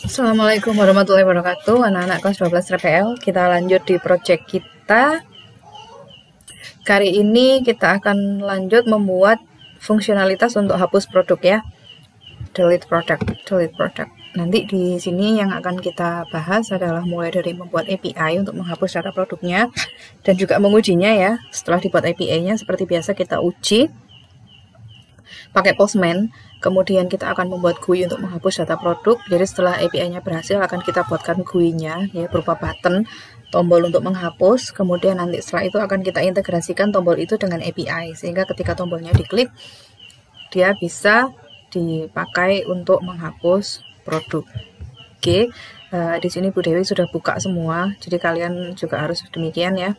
Assalamualaikum warahmatullahi wabarakatuh. Anak-anak kelas 12 RPL, kita lanjut di project kita. Kali ini kita akan lanjut membuat fungsionalitas untuk hapus produk ya. Delete product. Nanti di sini yang akan kita bahas adalah mulai dari membuat API untuk menghapus data produknya dan juga mengujinya ya. Setelah dibuat API-nya seperti biasa kita uji pakai Postman, kemudian kita akan membuat GUI untuk menghapus data produk. Jadi setelah API-nya berhasil akan kita buatkan GUI-nya ya berupa button, tombol untuk menghapus. Kemudian nanti setelah itu akan kita integrasikan tombol itu dengan API sehingga ketika tombolnya diklik dia bisa dipakai untuk menghapus produk. Oke, di sini Bu Dewi sudah buka semua, jadi kalian juga harus demikian ya.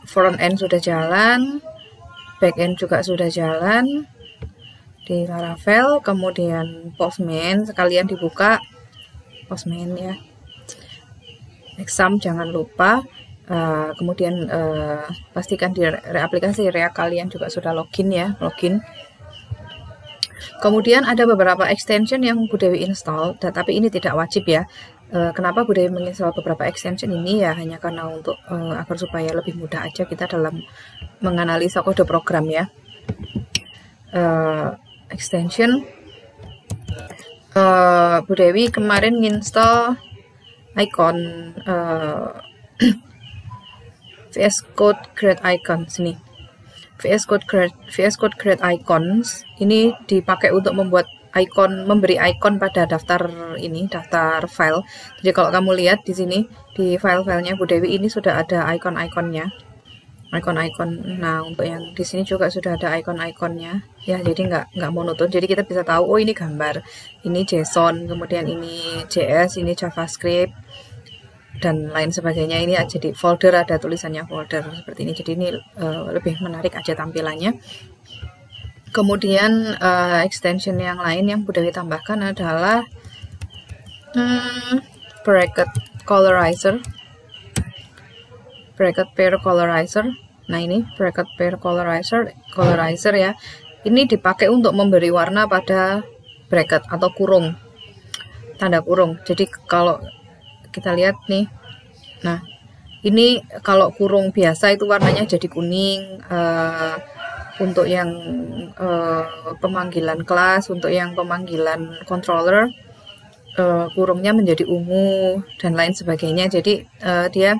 Front end sudah jalan, backend juga sudah jalan di Laravel, kemudian Postman sekalian dibuka Postman ya, exam jangan lupa, kemudian pastikan di aplikasi React kalian juga sudah login ya, kemudian ada beberapa extension yang Bu Dewi install, tapi ini tidak wajib ya. Kenapa Bu Dewi menginstal beberapa extension ini ya, hanya karena untuk agar supaya lebih mudah aja kita dalam menganalisa kode program ya. Extension Bu Dewi kemarin install icon VS Code Create Icon sini. VS Code Create Icons ini dipakai untuk membuat icon, memberi icon pada daftar file. Jadi kalau kamu lihat di sini di file-filenya Bu Dewi ini sudah ada icon-iconnya. Nah, untuk yang di sini juga sudah ada icon-iconnya ya, jadi nggak monoton. Jadi kita bisa tahu oh ini gambar, ini JSON, kemudian ini JS, ini JavaScript dan lain sebagainya. Ini jadi folder, ada tulisannya folder seperti ini. Jadi ini lebih menarik aja tampilannya. Kemudian extension yang lain yang Bu Dewi tambahkan adalah bracket pair colorizer. Nah, ini bracket pair colorizer ya. Ini dipakai untuk memberi warna pada bracket atau kurung, tanda kurung. Jadi kalau kita lihat nih, nah ini kalau kurung biasa itu warnanya jadi kuning. Untuk yang pemanggilan kelas, untuk yang pemanggilan controller, kurungnya menjadi ungu dan lain sebagainya. Jadi dia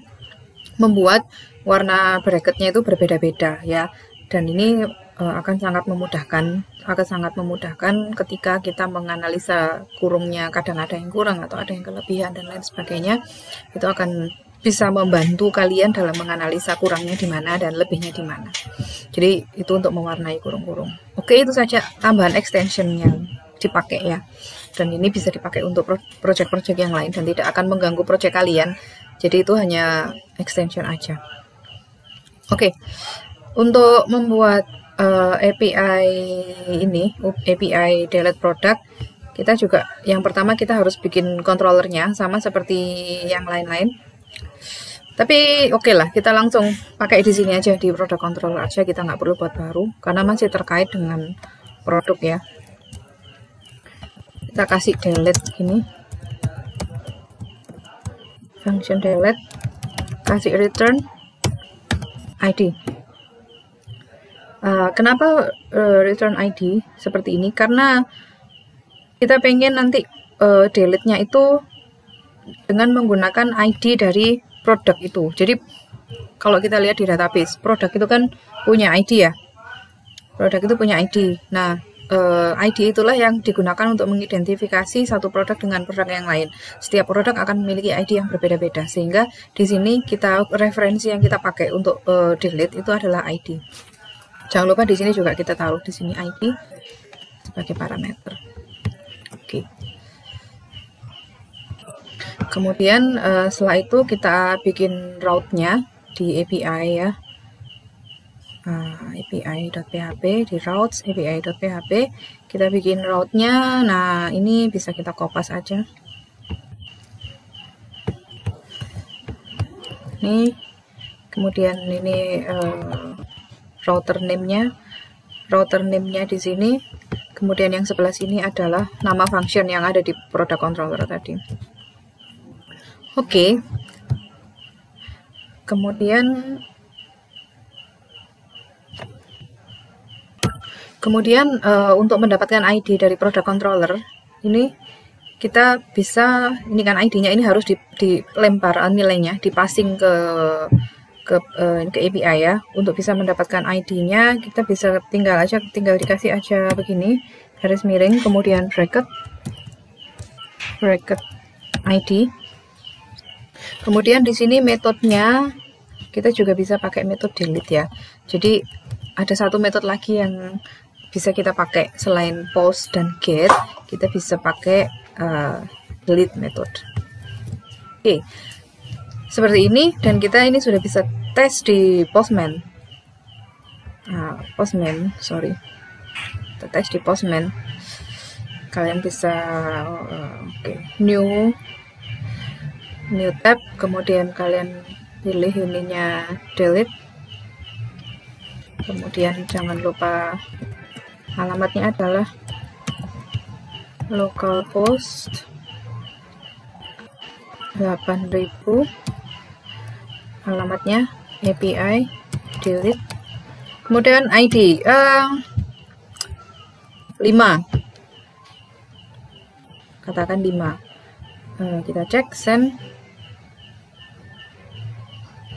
membuat warna bracketnya itu berbeda-beda ya, dan ini akan sangat memudahkan ketika kita menganalisa kurungnya. Kadang ada yang kurang atau ada yang kelebihan dan lain sebagainya. Itu akan bisa membantu kalian dalam menganalisa kurangnya di mana dan lebihnya di mana. Jadi itu untuk mewarnai kurung-kurung. Oke, itu saja tambahan extension yang dipakai ya. Dan ini bisa dipakai untuk project-project yang lain dan tidak akan mengganggu project kalian. Jadi itu hanya extension aja. Oke, untuk membuat API ini, API delete product, kita juga yang pertama kita harus bikin controllernya sama seperti yang lain-lain. Tapi oke lah, kita langsung pakai di sini aja, di product controller aja, kita nggak perlu buat baru karena masih terkait dengan produk ya. Kita kasih delete ini, function delete, kasih return ID. Kenapa return ID seperti ini? Karena kita pengen nanti delete-nya itu dengan menggunakan ID dari produk itu. Jadi kalau kita lihat di database, produk itu kan punya ID ya. Produk itu punya ID. Nah, ID itulah yang digunakan untuk mengidentifikasi satu produk dengan produk yang lain. Setiap produk akan memiliki ID yang berbeda-beda, sehingga di sini kita referensi yang kita pakai untuk delete itu adalah ID. Jangan lupa di sini juga kita taruh di sini ID sebagai parameter. Oke. Kemudian setelah itu kita bikin route-nya di API ya. API.php di routes API.php kita bikin route-nya. Nah, ini bisa kita kopas aja. Ini kemudian ini router name-nya. router name-nya di sini, kemudian yang sebelah sini adalah nama function yang ada di product controller tadi. Oke. Kemudian untuk mendapatkan ID dari product controller ini kita bisa, ini kan ID-nya ini harus dilempar nilainya, dipassing ke API ya. Untuk bisa mendapatkan ID-nya kita bisa tinggal dikasih aja begini, garis miring, kemudian bracket ID. Kemudian di sini metodenya kita juga bisa pakai metode delete ya. Jadi ada satu metode lagi yang bisa kita pakai selain post dan get, kita bisa pakai delete method. Oke, seperti ini, dan kita ini sudah bisa tes di Postman. Kita tes di Postman. Kalian bisa new tab, kemudian kalian pilih ininya delete, kemudian jangan lupa alamatnya adalah localhost 8000, alamatnya API delete, kemudian ID 5, katakan 5. Kita cek send.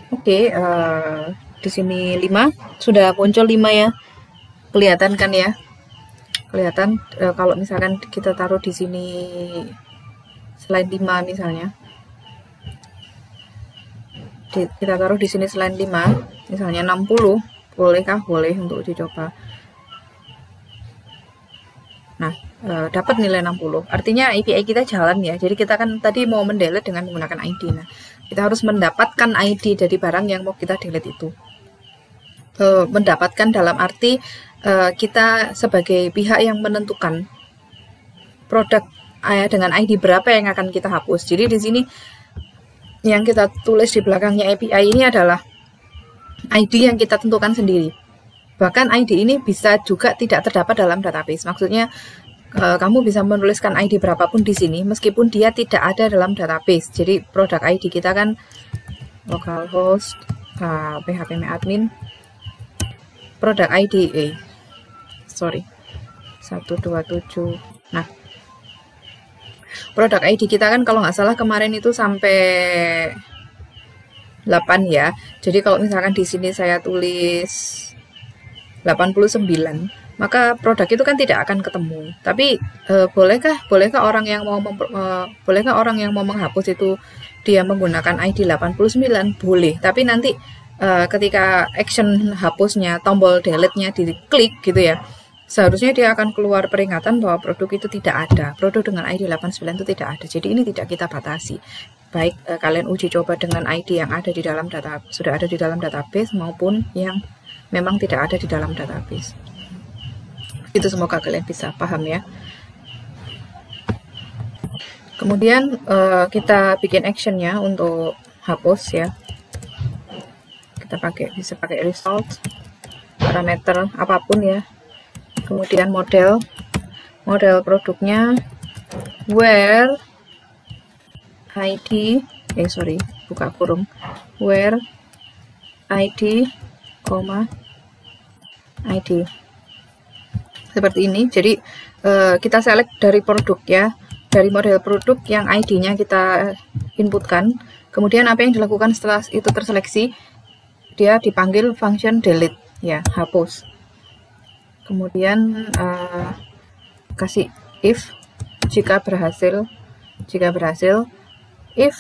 Oke, di sini 5 sudah muncul 5 ya, kelihatan kan ya, kelihatan. Kalau misalkan kita taruh di sini selain 5 misalnya, kita taruh di sini selain 5 misalnya 60, bolehkah? Boleh untuk dicoba. Nah, dapat nilai 60, artinya API kita jalan ya. Jadi kita kan tadi mau mendelete dengan menggunakan ID. Nah, kita harus mendapatkan ID dari barang yang mau kita delete itu. Mendapatkan dalam arti kita sebagai pihak yang menentukan produk dengan ID berapa yang akan kita hapus. Jadi di sini yang kita tulis di belakangnya API ini adalah ID yang kita tentukan sendiri. Bahkan ID ini bisa juga tidak terdapat dalam database. Maksudnya kamu bisa menuliskan ID berapapun di sini meskipun dia tidak ada dalam database. Jadi produk ID kita kan localhost phpMyAdmin produk ID 127. Nah, produk ID kita kan kalau nggak salah kemarin itu sampai 8 ya. Jadi kalau misalkan di sini saya tulis 89, maka produk itu kan tidak akan ketemu. Tapi bolehkah orang yang mau menghapus itu dia menggunakan ID 89? Boleh. Tapi nanti ketika action hapusnya, tombol delete-nya diklik gitu ya, seharusnya dia akan keluar peringatan bahwa produk itu tidak ada. Produk dengan ID 89 itu tidak ada. Jadi ini tidak kita batasi. Baik kalian uji coba dengan ID yang ada di dalam sudah ada di dalam database maupun yang memang tidak ada di dalam database. Itu semoga kalian bisa paham ya. Kemudian kita bikin actionnya untuk hapus ya. Kita bisa pakai result, parameter apapun ya. Kemudian model produknya where ID buka kurung, where ID, ID seperti ini. Jadi kita select dari produk ya, dari model produk yang ID-nya kita inputkan. Kemudian apa yang dilakukan setelah itu terseleksi, dia dipanggil function delete ya, hapus. Kemudian kasih if jika berhasil if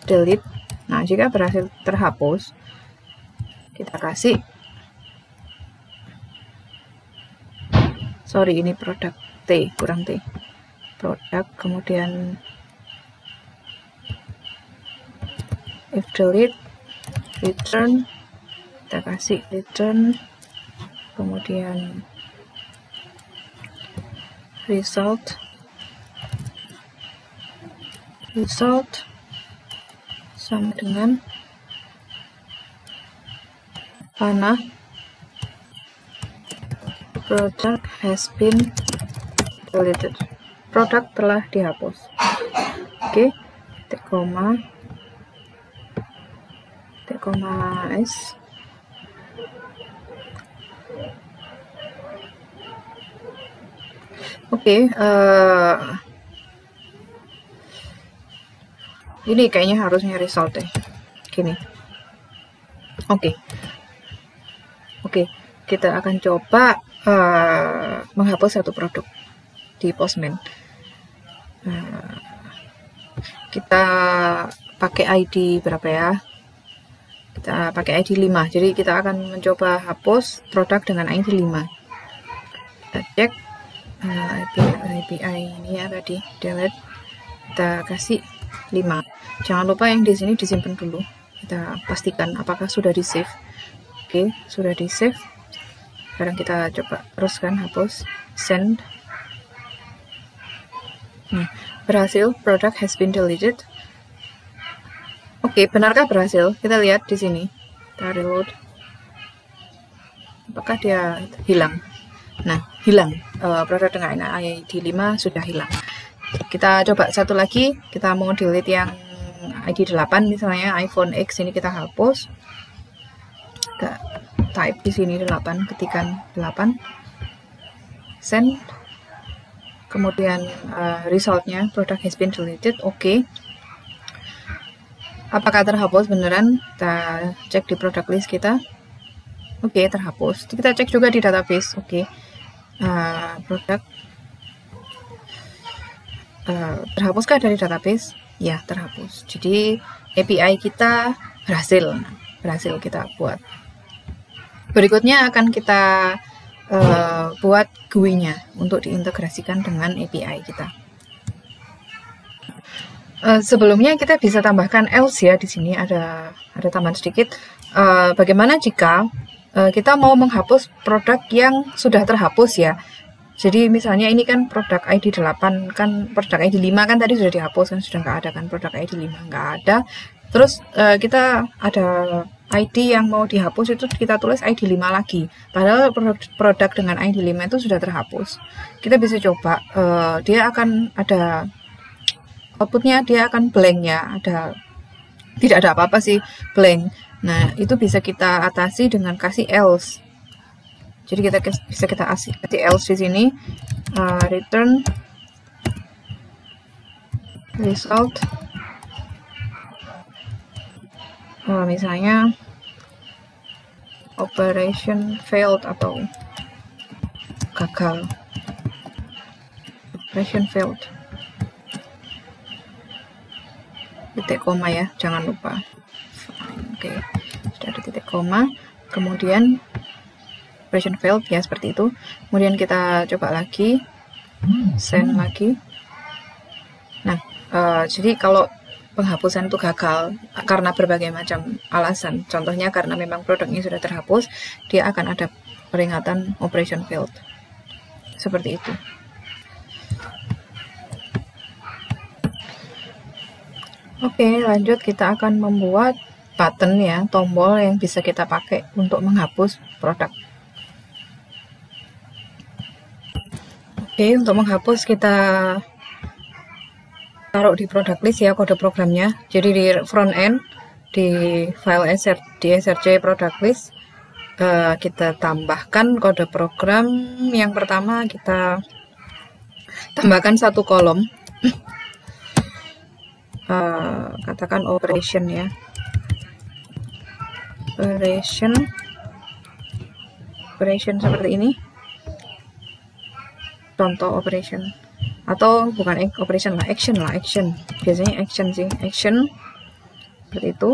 delete. Nah, jika berhasil terhapus, kita kasih ini produk kurang T, produk, kemudian if delete return, kita kasih return, kemudian result sama dengan panah Product has been deleted. Produk telah dihapus. Oke, titik koma S. Oke, ini kayaknya harusnya result deh. Gini. Oke, kita akan coba menghapus satu produk di Postman. Kita pakai ID berapa ya? Kita pakai ID 5. Jadi kita akan mencoba hapus produk dengan ID 5. Kita cek API ini ya tadi, delete. Kita kasih 5. Jangan lupa yang di sini disimpan dulu. Kita pastikan apakah sudah di save. Oke, sudah di save. Sekarang kita coba teruskan hapus, send. Berhasil, product has been deleted. Oke, benarkah berhasil? Kita lihat di sini. Kita reload. Apakah dia hilang? Nah, hilang. Produk dengan ID 5 sudah hilang. Kita coba satu lagi. Kita mau delete yang ID 8 misalnya, iPhone X ini kita hapus. Kita type di sini 8, ketikan 8. Send. Kemudian resultnya product has been deleted. Oke. Apakah terhapus beneran? Kita cek di product list kita. Oke, terhapus. Kita cek juga di database. Oke. Produk terhapuskah dari database? Ya, terhapus. Jadi API kita berhasil kita buat. Berikutnya akan kita buat GUI-nya untuk diintegrasikan dengan API kita. Sebelumnya kita bisa tambahkan else ya, di sini ada tambahan sedikit. Bagaimana jika kita mau menghapus produk yang sudah terhapus ya. Jadi misalnya ini kan produk ID 8, kan produk ID 5 kan tadi sudah dihapus kan, sudah nggak ada kan produk ID 5, nggak ada. Terus kita ada ID yang mau dihapus, itu kita tulis ID 5 lagi. Padahal produk dengan ID 5 itu sudah terhapus. Kita bisa coba, dia akan ada outputnya, dia akan blank ya, tidak ada apa-apa sih, blank. Nah, itu bisa kita atasi dengan kasih else. Jadi kita bisa kasih else di sini, return result, misalnya operation failed atau gagal, operation failed. Titik koma ya, jangan lupa. Oke, sudah ada titik koma. Kemudian operation failed ya, seperti itu. Kemudian kita coba lagi, send lagi. Nah, jadi kalau penghapusan itu gagal karena berbagai macam alasan. Contohnya karena memang produknya sudah terhapus, dia akan ada peringatan operation failed. Seperti itu. Oke, lanjut kita akan membuat button ya, tombol yang bisa kita pakai untuk menghapus produk. Oke, untuk menghapus kita taruh di product list ya kode programnya. Jadi di front end di file src product list kita tambahkan kode program. Yang pertama kita tambahkan satu kolom. Katakan operation ya, operation seperti ini, contoh operation, atau bukan operation lah, action, biasanya action sih, action seperti itu.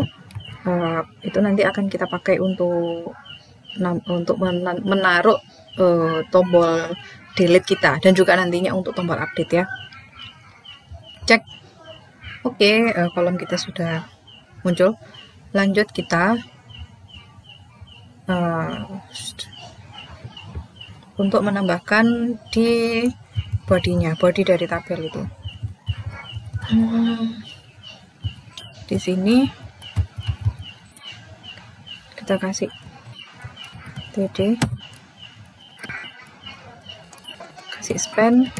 Itu nanti akan kita pakai untuk menaruh tombol delete kita, dan juga nantinya untuk tombol update ya. Cek. Oke, kolom kita sudah muncul. Lanjut kita untuk menambahkan di bodinya, body dari tabel itu. Di sini kita kasih td kasih span,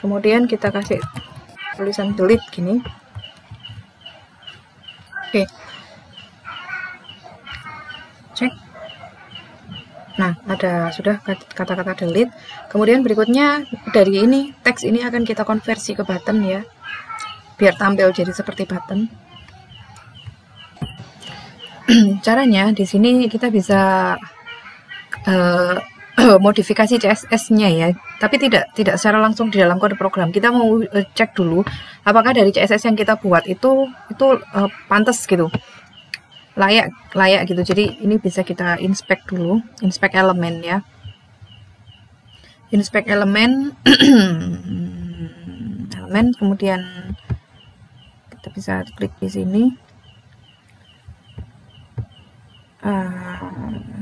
kemudian kita kasih tulisan delete gini. Oke, cek. Nah, ada sudah kata-kata delete. Kemudian berikutnya dari ini teks ini akan kita konversi ke button ya, biar tampil jadi seperti button. Caranya di sini kita bisa modifikasi CSS-nya ya, tapi tidak secara langsung di dalam kode program. Kita mau cek dulu apakah dari CSS yang kita buat itu pantas gitu, layak gitu. Jadi ini bisa kita inspect dulu, inspect elemen ya, inspect elemen elemen, kemudian kita bisa klik di sini.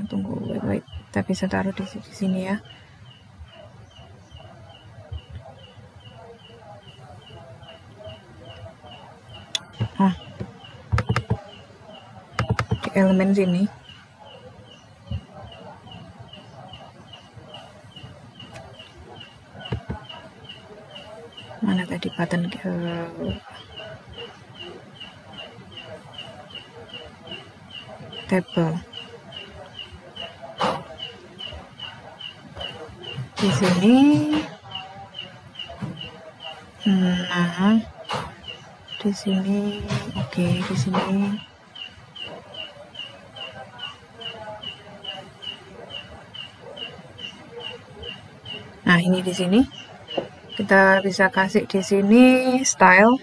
Tunggu, wait. Kita bisa taruh di sini ya. Di elemen sini. Mana tadi button table. Di sini. Nah, di sini. Oke, di sini. Nah, ini di sini. Kita bisa kasih di sini style.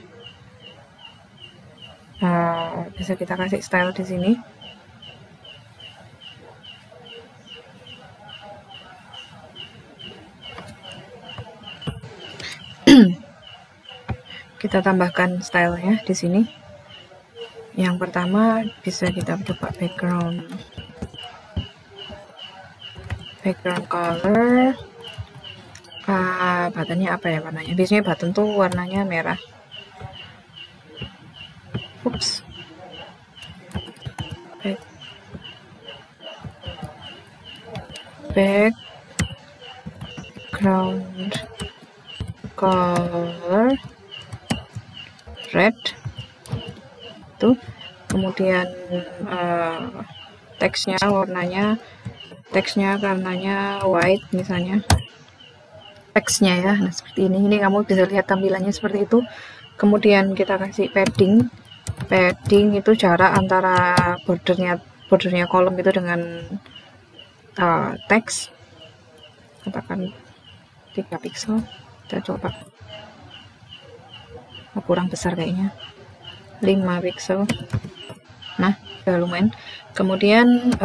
Bisa kita kasih style di sini. Kita tambahkan stylenya di sini. Yang pertama bisa kita coba background color. Buttonnya apa ya warnanya? Biasanya button tuh warnanya merah. Ups. Background color red tuh, kemudian teksnya warnanya warnanya white misalnya, teksnya ya. Nah, seperti ini kamu bisa lihat tampilannya seperti itu. Kemudian kita kasih padding itu jarak antara bordernya kolom itu dengan teks, katakan 3 pixel. Kita coba, kurang besar kayaknya, 5 pixel. Nah, udah lumayan. Kemudian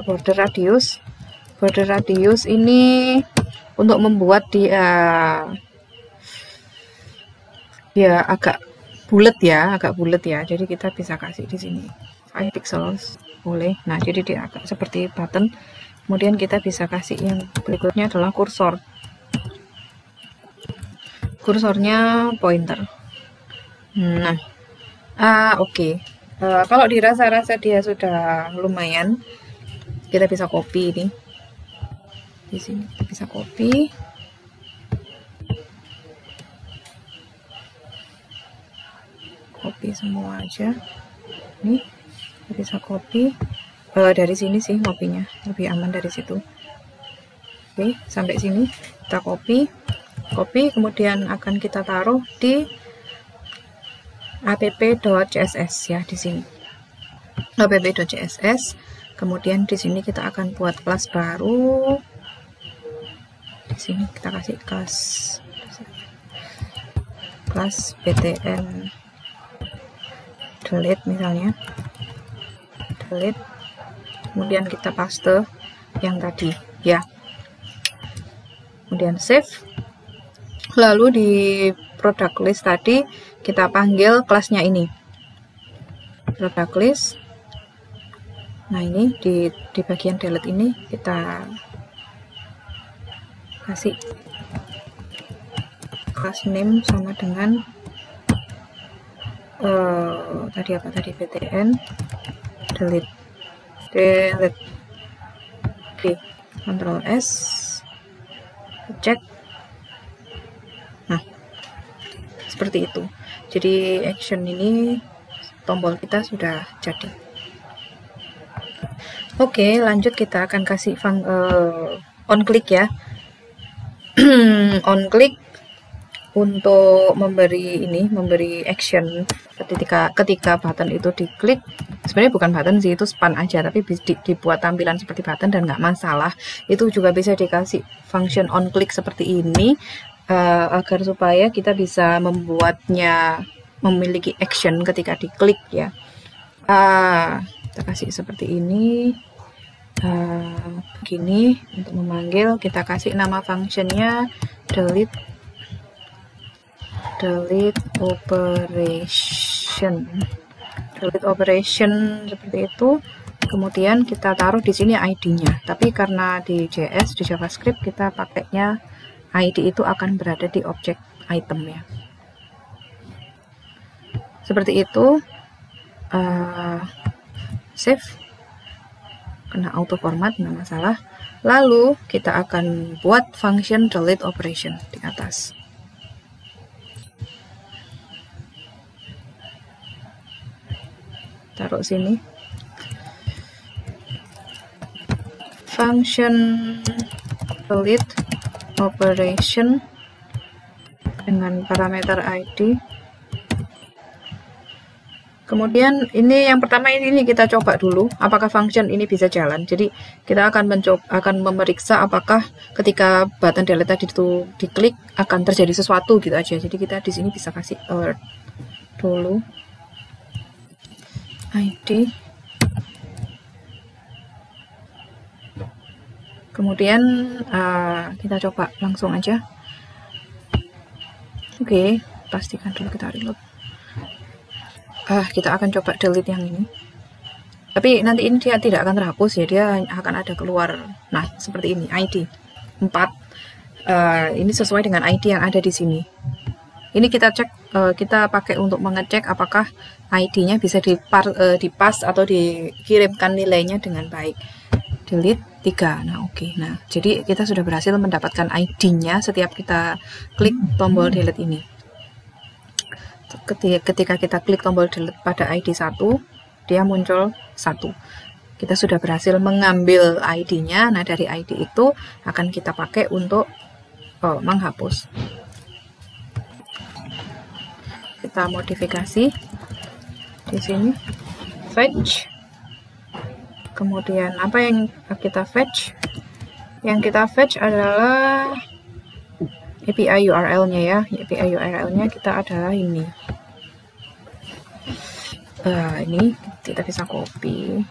border radius ini untuk membuat dia agak bulat ya, jadi kita bisa kasih di sini 5 pixels boleh. Nah, jadi dia agak seperti button. Kemudian kita bisa kasih yang berikutnya adalah kursornya pointer. Nah, oke. Kalau dirasa-rasa dia sudah lumayan, kita bisa copy ini. Di sini kita bisa copy. Semua aja. Nih, kita bisa copy. Dari sini sih ngopinya, lebih aman dari situ. Oke, sampai sini kita copy, kemudian akan kita taruh di app.css ya, di sini app.css. Kemudian di sini kita akan buat kelas baru. Di sini kita kasih kelas btn delete misalnya, kemudian kita paste yang tadi ya, kemudian save. Lalu di product list tadi kita panggil kelasnya ini, product list. Nah, ini di bagian delete ini kita kasih class name sama dengan tadi btn delete. Oke, Ctrl S, cek. Nah, seperti itu. Jadi action ini, tombol kita sudah jadi. Oke, lanjut kita akan kasih on click ya. On click untuk memberi action ketika button itu diklik. Sebenarnya bukan button sih, itu span aja, tapi dibuat tampilan seperti button dan nggak masalah. Itu juga bisa dikasih function on click seperti ini, agar supaya kita bisa membuatnya memiliki action ketika diklik ya. Kita kasih seperti ini. Begini untuk memanggil, kita kasih nama functionnya delete operation seperti itu. Kemudian kita taruh di sini ID-nya, tapi karena di JS, di JavaScript kita pakainya ID itu akan berada di objek item ya, seperti itu. Save, kena auto format, nggak masalah. Lalu kita akan buat function delete operation di atas. Taruh sini, function delete operation dengan parameter ID. Kemudian ini yang pertama, ini kita coba dulu apakah function ini bisa jalan. Jadi kita akan memeriksa apakah ketika button delete tadi itu diklik akan terjadi sesuatu gitu aja. Jadi kita di sini bisa kasih alert dulu, ID. Kemudian kita coba langsung aja. Oke, pastikan dulu kita reload. Kita akan coba delete yang ini. Tapi nanti ini dia tidak akan terhapus ya, dia akan ada keluar. Nah, seperti ini, ID 4. Ini sesuai dengan ID yang ada di sini. Ini kita cek, kita pakai untuk mengecek apakah ID-nya bisa dipas atau dikirimkan nilainya dengan baik. Delete 3. Nah, oke. Nah, jadi kita sudah berhasil mendapatkan ID-nya setiap kita klik tombol delete ini. Ketika kita klik tombol delete pada ID 1, dia muncul 1. Kita sudah berhasil mengambil ID-nya. Nah, dari ID itu akan kita pakai untuk menghapus. Kita modifikasi di sini, fetch. Kemudian apa yang kita fetch? Yang kita fetch adalah API URL-nya ya. API URL-nya kita adalah ini. Ini kita bisa copy.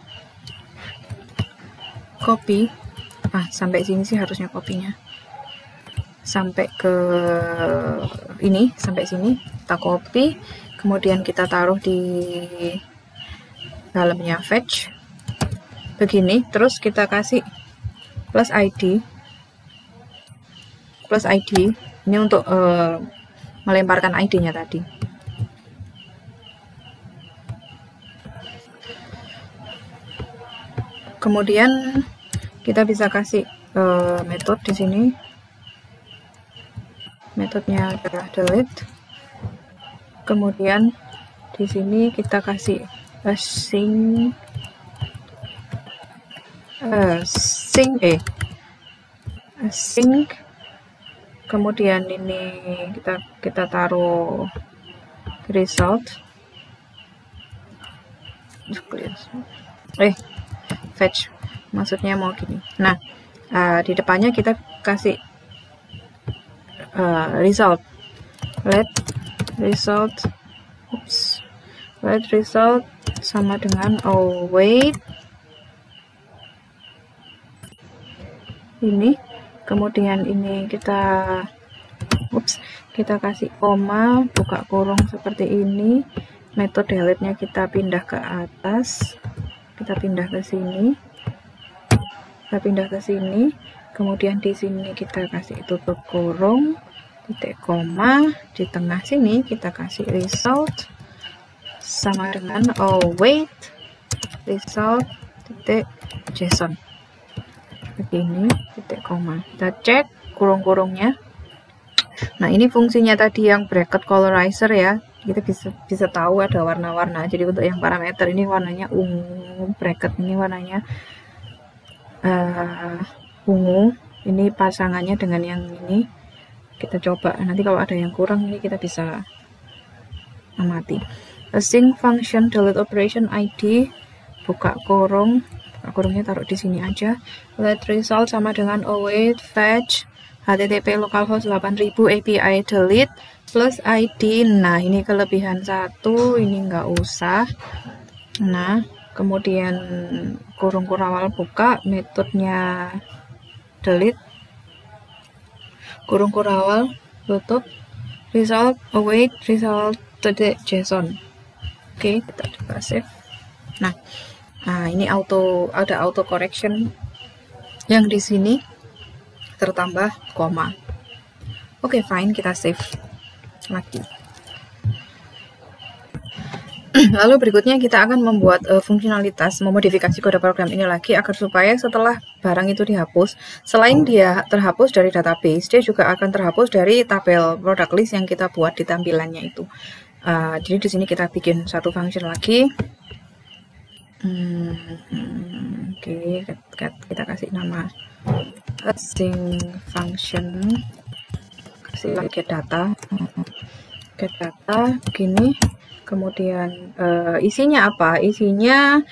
Sampai sini sih harusnya kopinya. Sampai ke ini, sampai sini kita copy. Kemudian kita taruh di dalamnya fetch. Begini, terus kita kasih plus ID. Plus ID ini untuk melemparkan ID-nya tadi. Kemudian kita bisa kasih metode di sini. Metodenya adalah delete. Kemudian di sini kita kasih async. Kemudian ini kita taruh result. Fetch, maksudnya mau gini. Nah, di depannya kita kasih result. Let result sama dengan await ini. Kemudian ini kita kasih koma, buka kurung seperti ini. Metode delete-nya kita pindah ke atas, kita pindah ke sini, kemudian di sini kita kasih tutup kurung, titik koma, di tengah sini kita kasih result sama dengan await result titik JSON. begini, titik koma. Kita cek kurung-kurungnya. Nah, ini fungsinya tadi yang bracket colorizer ya. Kita bisa tahu ada warna-warna. Jadi untuk yang parameter ini warnanya ungu, bracket ini warnanya ungu. Ini pasangannya dengan yang ini. Kita coba. Nanti kalau ada yang kurang ini kita bisa amati. Async function delete operation ID, buka kurung. Kurungnya taruh di sini aja. Let result sama dengan await fetch http localhost 8000 API delete plus ID. Nah, ini kelebihan satu, ini nggak usah. Nah, kemudian kurung kurawal buka, metodenya delete, kurung kurawal tutup, result await result JSON. Oke, kita coba save. Nah, ini ada auto correction yang di sini tertambah koma. Oke, fine, kita save lagi. Lalu berikutnya kita akan membuat fungsionalitas, memodifikasi kode program ini lagi agar supaya setelah barang itu dihapus, selain dia terhapus dari database, dia juga akan terhapus dari tabel product list yang kita buat di tampilannya itu. Jadi di sini kita bikin satu function lagi. Oke, kita kasih nama async function, kasih get data begini. Kemudian isinya apa? Isinya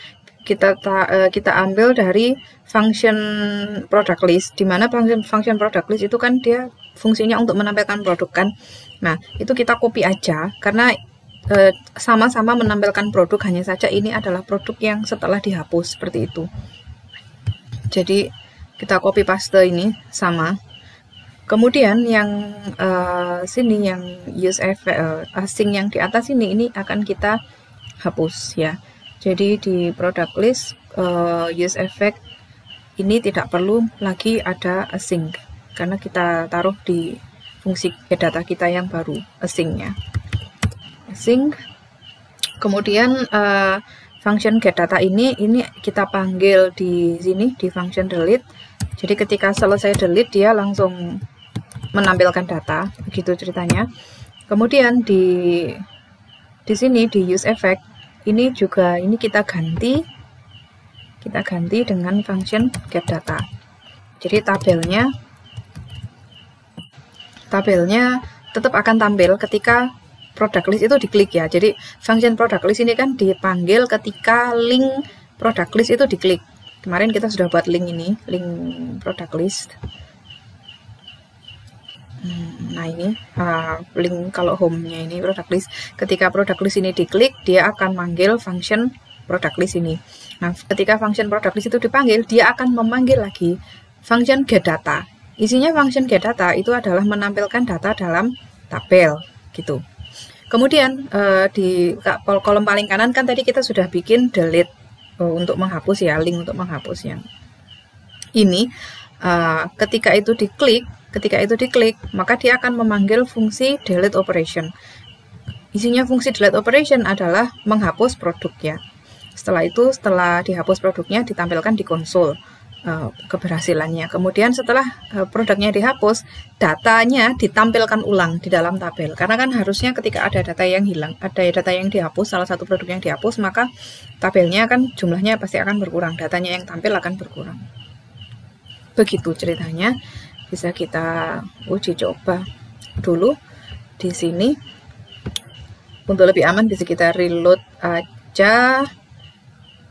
kita ambil dari function product list, di mana function product list itu kan dia fungsinya untuk menampilkan produk kan. Nah, itu kita copy aja karena sama-sama menampilkan produk, hanya saja ini adalah produk yang setelah dihapus seperti itu. Jadi kita copy paste ini sama. Kemudian yang sini yang use effect async yang di atas ini akan kita hapus ya. Jadi di product list use effect ini tidak perlu lagi ada async karena kita taruh di fungsi get data kita yang baru async-nya. Async. Kemudian function get data ini kita panggil di sini di function delete. Jadi ketika selesai delete dia langsung menampilkan data, begitu ceritanya. Kemudian di sini di use effect ini juga kita ganti dengan function get data. Jadi tabelnya tetap akan tampil ketika product list itu diklik ya. Jadi function product list ini kan dipanggil ketika link product list itu diklik. Kemarin kita sudah buat link ini, link product list. Nah, ini link kalau home-nya ini product list. Ketika product list ini diklik, dia akan manggil function product list ini. Nah, ketika function product list itu dipanggil, dia akan memanggil lagi function get data. Isinya function get data itu adalah menampilkan data dalam tabel gitu. Kemudian di kolom paling kanan kan tadi kita sudah bikin delete untuk menghapus ya, link untuk menghapus yang ini. Ketika itu diklik, maka dia akan memanggil fungsi delete operation. Isinya fungsi delete operation adalah menghapus produk ya. Setelah dihapus produknya ditampilkan di konsol keberhasilannya. Kemudian setelah produknya dihapus, datanya ditampilkan ulang di dalam tabel. Karena kan harusnya ketika ada data yang hilang, ada data yang dihapus, salah satu produk yang dihapus, maka tabelnya kan jumlahnya pasti akan berkurang, datanya yang tampil akan berkurang. Begitu ceritanya. Bisa kita uji coba dulu di sini. Untuk lebih aman bisa kita reload aja.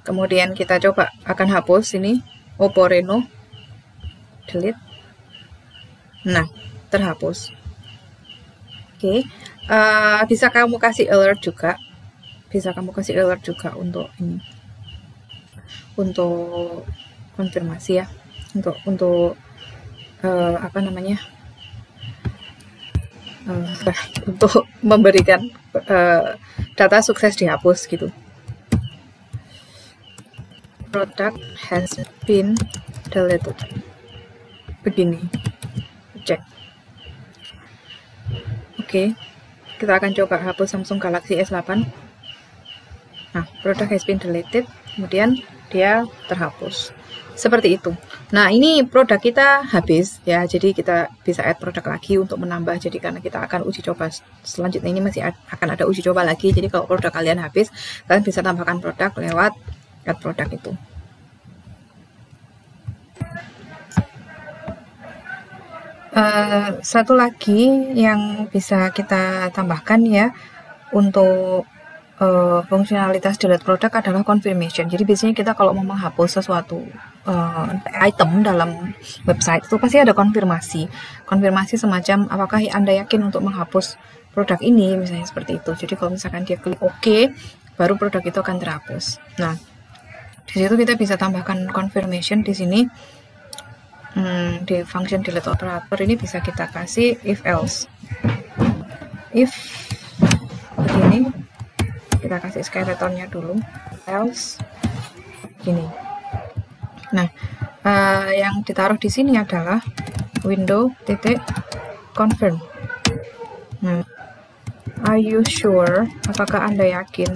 Kemudian kita coba akan hapus ini Oppo Reno, delete. Nah, terhapus. Oke, bisa kamu kasih alert juga. Untuk ini, untuk konfirmasi ya, untuk untuk memberikan data sukses dihapus gitu. Product has been deleted. Begini, cek. Oke, kita akan coba hapus Samsung Galaxy S8. Nah, product has been deleted, kemudian dia terhapus. Seperti itu. Nah, ini produk kita habis ya. Jadi kita bisa add produk lagi untuk menambah. Jadi karena kita akan uji coba selanjutnya, ini masih akan ada uji coba lagi. Jadi kalau produk kalian habis, kalian bisa tambahkan produk lewat add produk itu. Satu lagi yang bisa kita tambahkan ya untuk fungsionalitas delete product adalah confirmation. Jadi biasanya kita kalau mau menghapus sesuatu item dalam website itu pasti ada konfirmasi semacam apakah Anda yakin untuk menghapus produk ini, misalnya seperti itu. Jadi kalau misalkan dia klik OK, baru produk itu akan terhapus. Nah, di situ kita bisa tambahkan confirmation di sini. Di function delete operator ini bisa kita kasih if else. If begini, kita kasih skeletonnya dulu, else gini. Nah, yang ditaruh di sini adalah window titik confirm. Nah, are you sure? Apakah Anda yakin?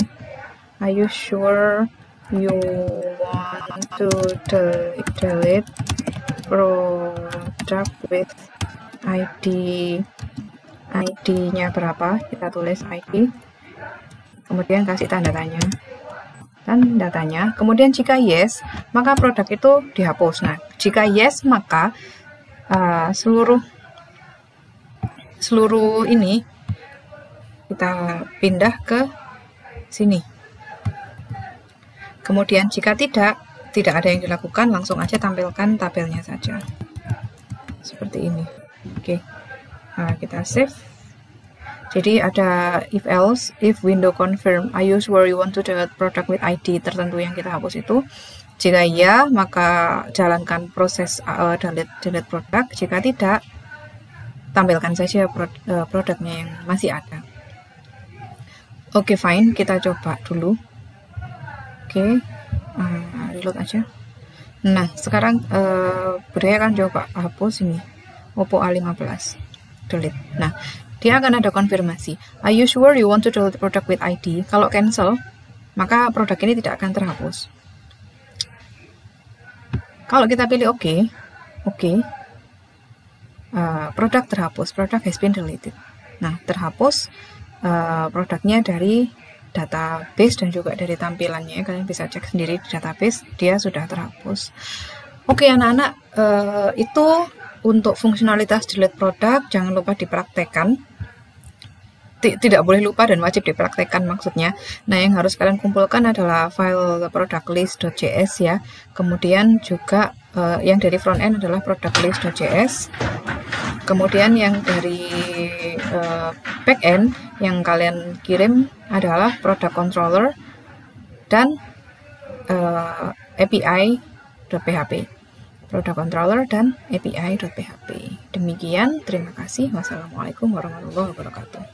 Are you sure you want to delete product with ID-nya berapa? Kita tulis ID, kemudian kasih tanda tanya. Kemudian jika yes, maka produk itu dihapus. Nah, jika yes, maka seluruh ini kita pindah ke sini. Kemudian jika tidak ada yang dilakukan, langsung aja tampilkan tabelnya saja. Seperti ini. Oke. Nah, kita save. Jadi ada if else, if window confirm, are you sure you want to delete product with ID tertentu yang kita hapus itu. Jika ya, maka jalankan proses delete produk. Jika tidak, tampilkan saja produknya yang masih ada. Oke, fine. Kita coba dulu. Oke. Reload aja. Nah, sekarang Budaya akan coba hapus ini Oppo A15 delete. Nah, dia akan ada konfirmasi, are you sure you want to delete product with ID? Kalau cancel, maka produk ini tidak akan terhapus. Kalau kita pilih OK, produk terhapus, product has been deleted. Nah, terhapus produknya dari database dan juga dari tampilannya. Kalian bisa cek sendiri di database, dia sudah terhapus. Oke anak-anak, itu untuk fungsionalitas delete produk. Jangan lupa dipraktekkan. Tidak boleh lupa dan wajib dipraktekkan maksudnya. Nah, yang harus kalian kumpulkan adalah file productlist.js ya. Kemudian juga yang dari front end adalah productlist.js. Kemudian yang dari back end yang kalian kirim adalah product controller dan API.php. Product controller dan API.php. Demikian, terima kasih. Wassalamualaikum warahmatullahi wabarakatuh.